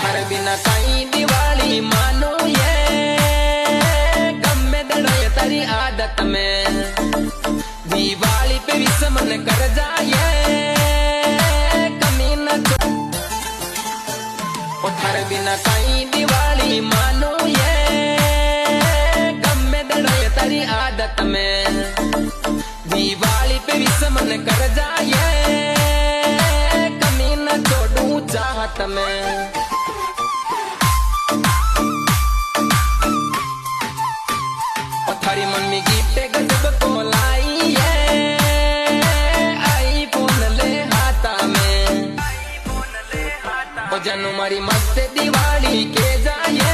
थारे बिना कहीं दिवाली मानो ये गमे दड़े तारी आदत में दिवाली पे भी समन कर जाए कमी न थारे बिना कहीं दिवाली मानो ये गमे दड़े तारी आदत में दिवाली पे भी समन कर जाए कमी न छोड़ू चाहत में थारी मम्मी गिफ्ट गजब को लाई है आई फोन ले हाथा में ओ जानू मारी मस्त दिवाली के जाए